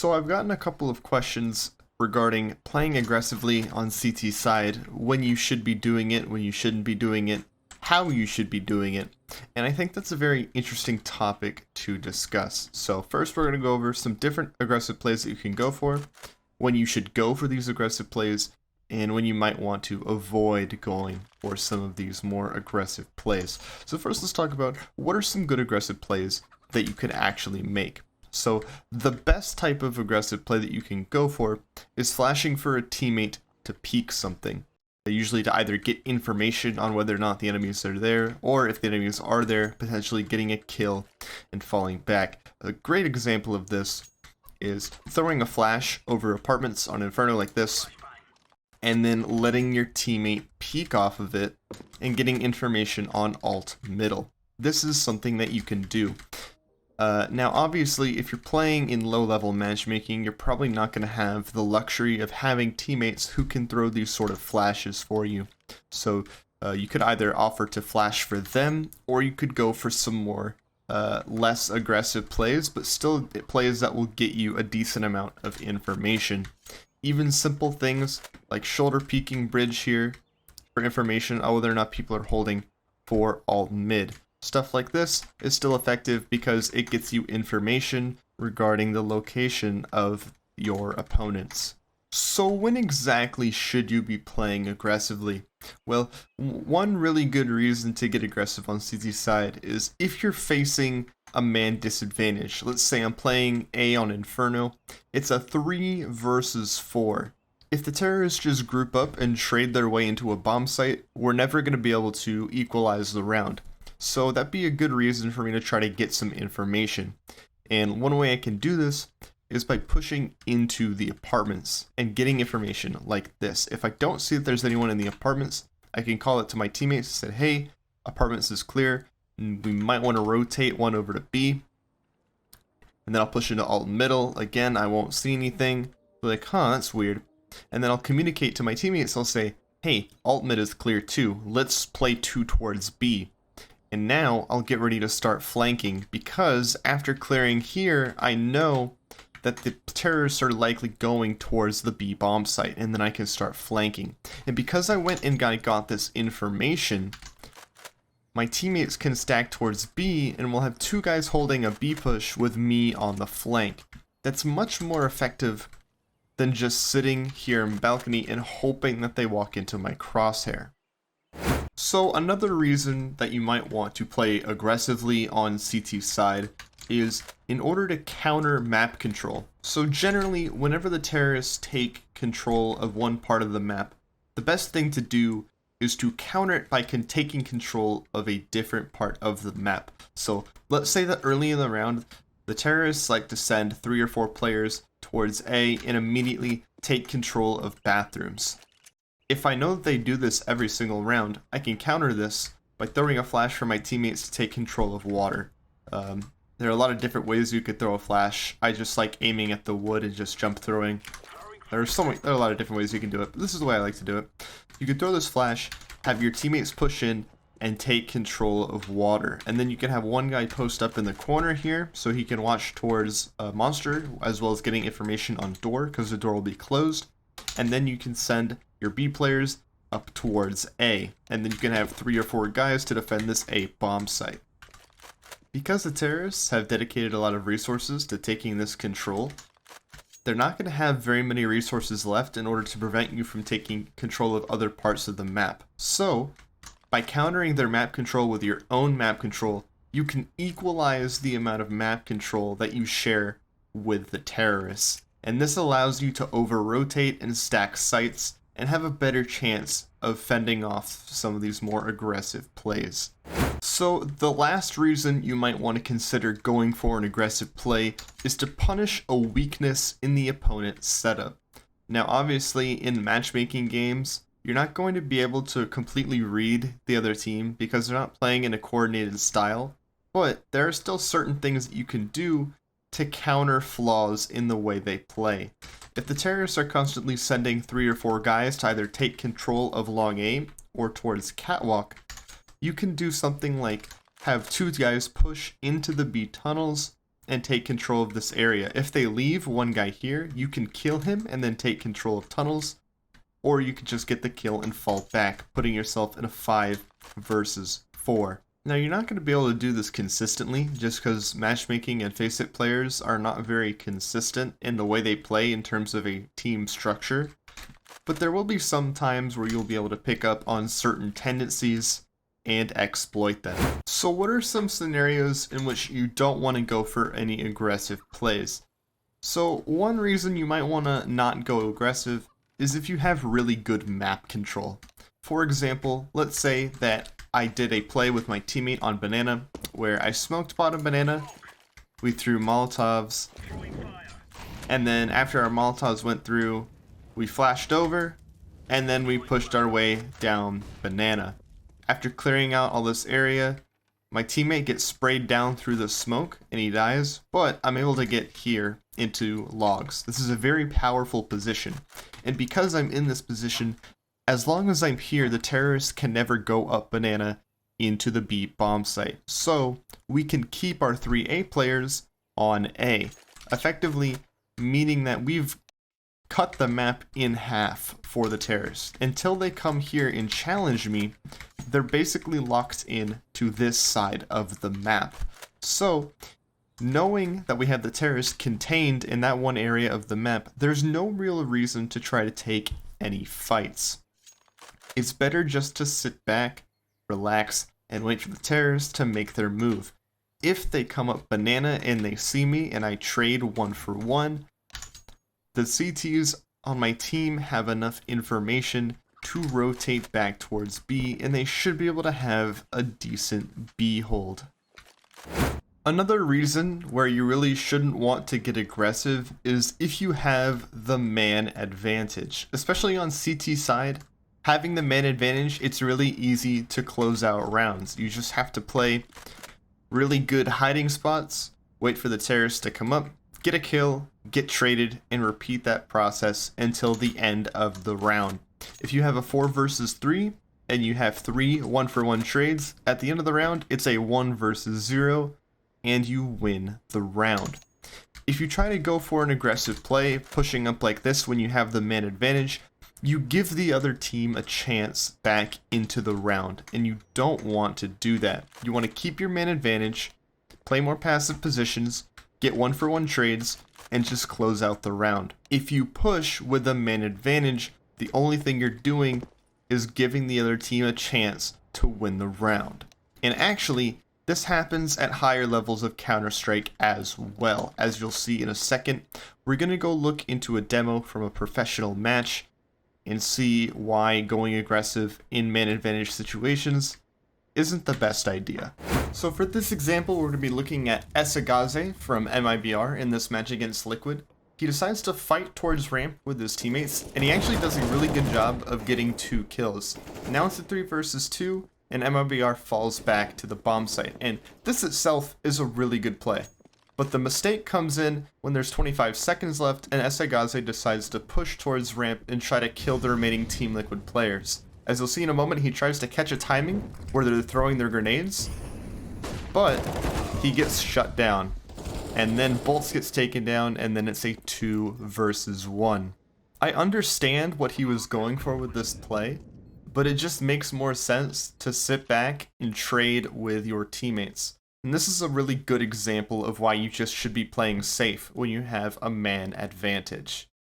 So I've gotten a couple of questions regarding playing aggressively on CT side, when you should be doing it, when you shouldn't be doing it, how you should be doing it, and I think that's a very interesting topic to discuss. So first we're going to go over some different aggressive plays that you can go for, when you should go for these aggressive plays, and when you might want to avoid going for some of these more aggressive plays. So first let's talk about what are some good aggressive plays that you could actually make. So the best type of aggressive play that you can go for is flashing for a teammate to peek something. Usually to either get information on whether or not the enemies are there, or if the enemies are there, potentially getting a kill and falling back. A great example of this is throwing a flash over apartments on Inferno like this, and then letting your teammate peek off of it and getting information on alt middle. This is something that you can do. Now obviously if you're playing in low level matchmaking, you're probably not going to have the luxury of having teammates who can throw these sort of flashes for you. So you could either offer to flash for them, or you could go for some more less aggressive plays, but still plays that will get you a decent amount of information. Even simple things like shoulder peeking bridge here for information on whether or not people are holding for alt mid. Stuff like this is still effective because it gets you information regarding the location of your opponents. So when exactly should you be playing aggressively? Well, one really good reason to get aggressive on CT side is if you're facing a man disadvantage. Let's say I'm playing A on Inferno. It's a 3 versus 4. If the terrorists just group up and trade their way into a bomb site, we're never going to be able to equalize the round. So that'd be a good reason for me to try to get some information. And one way I can do this is by pushing into the apartments and getting information like this. If I don't see that there's anyone in the apartments, I can call it to my teammates and say, hey, apartments is clear. We might want to rotate one over to B. And then I'll push into alt middle. Again, I won't see anything. They're like, huh, that's weird. And then I'll communicate to my teammates. I'll say, hey, alt mid is clear too. Let's play 2 towards B. And now I'll get ready to start flanking, because after clearing here, I know that the terrorists are likely going towards the B bomb site, and then I can start flanking. And because I went and got this information, my teammates can stack towards B, and we'll have 2 guys holding a B push with me on the flank. That's much more effective than just sitting here in balcony and hoping that they walk into my crosshair. So another reason that you might want to play aggressively on CT side is in order to counter map control. So generally, whenever the terrorists take control of one part of the map, the best thing to do is to counter it by taking control of a different part of the map. So let's say that early in the round, the terrorists like to send 3 or 4 players towards A and immediately take control of bathrooms. If I know that they do this every single round, I can counter this by throwing a flash for my teammates to take control of water. There are a lot of different ways you could throw a flash. I just like aiming at the wood and just jump throwing. There are a lot of different ways you can do it, but this is the way I like to do it. You can throw this flash, have your teammates push in, and take control of water. And then you can have one guy post up in the corner here so he can watch towards a monster, as well as getting information on door, because the door will be closed. And then you can send your B players up towards A, and then you can have 3 or 4 guys to defend this A bomb site. Because the terrorists have dedicated a lot of resources to taking this control, they're not going to have very many resources left in order to prevent you from taking control of other parts of the map. So, by countering their map control with your own map control, you can equalize the amount of map control that you share with the terrorists. And this allows you to over-rotate and stack sites and have a better chance of fending off some of these more aggressive plays. So the last reason you might want to consider going for an aggressive play is to punish a weakness in the opponent's setup. Now obviously in matchmaking games, you're not going to be able to completely read the other team because they're not playing in a coordinated style, but there are still certain things that you can do to counter flaws in the way they play. If the terrorists are constantly sending 3 or 4 guys to either take control of long A or towards catwalk, you can do something like have 2 guys push into the B tunnels, and take control of this area. If they leave one guy here, you can kill him and then take control of tunnels, or you can just get the kill and fall back, putting yourself in a 5 versus 4. Now, you're not going to be able to do this consistently, just because matchmaking and FACEIT players are not very consistent in the way they play in terms of a team structure, but there will be some times where you'll be able to pick up on certain tendencies and exploit them. So what are some scenarios in which you don't want to go for any aggressive plays? So one reason you might want to not go aggressive is if you have really good map control. For example, let's say that I did a play with my teammate on banana where I smoked bottom banana, we threw Molotovs, and then after our Molotovs went through, we flashed over, and then we pushed our way down banana. After clearing out all this area, my teammate gets sprayed down through the smoke and he dies, but I'm able to get here into logs. This is a very powerful position, and because I'm in this position, as long as I'm here, the terrorists can never go up banana into the B bomb site. So we can keep our 3A players on A, effectively meaning that we've cut the map in half for the terrorists. Until they come here and challenge me, they're basically locked in to this side of the map. So, knowing that we have the terrorists contained in that one area of the map, there's no real reason to try to take any fights. It's better just to sit back, relax, and wait for the terrorists to make their move. If they come up banana and they see me and I trade 1-for-1, the CTs on my team have enough information to rotate back towards B, and they should be able to have a decent B hold. Another reason where you really shouldn't want to get aggressive is if you have the man advantage. Especially on CT side, having the man advantage, it's really easy to close out rounds. You just have to play really good hiding spots, wait for the terrorists to come up, get a kill, get traded, and repeat that process until the end of the round. If you have a 4 versus 3 and you have 3 1-for-1 trades, at the end of the round, it's a 1 versus 0 and you win the round. If you try to go for an aggressive play, pushing up like this when you have the man advantage, you give the other team a chance back into the round, and you don't want to do that. You want to keep your man advantage, play more passive positions, get 1-for-1 trades, and just close out the round. If you push with a man advantage, the only thing you're doing is giving the other team a chance to win the round. And actually, this happens at higher levels of Counter-Strike as well. As you'll see in a second, we're going to go look into a demo from a professional match and see why going aggressive in man advantage situations isn't the best idea. So for this example, we're going to be looking at Esagaze from MIBR in this match against Liquid. He decides to fight towards ramp with his teammates, and he actually does a really good job of getting 2 kills. Now it's a 3 versus 2, and MIBR falls back to the bomb site, and this itself is a really good play. But the mistake comes in when there's 25 seconds left, and Esagaze decides to push towards ramp and try to kill the remaining Team Liquid players. As you'll see in a moment, he tries to catch a timing where they're throwing their grenades, but he gets shut down. And then Bolts gets taken down, and then it's a 2 versus 1. I understand what he was going for with this play, but it just makes more sense to sit back and trade with your teammates. And this is a really good example of why you just should be playing safe when you have a man advantage.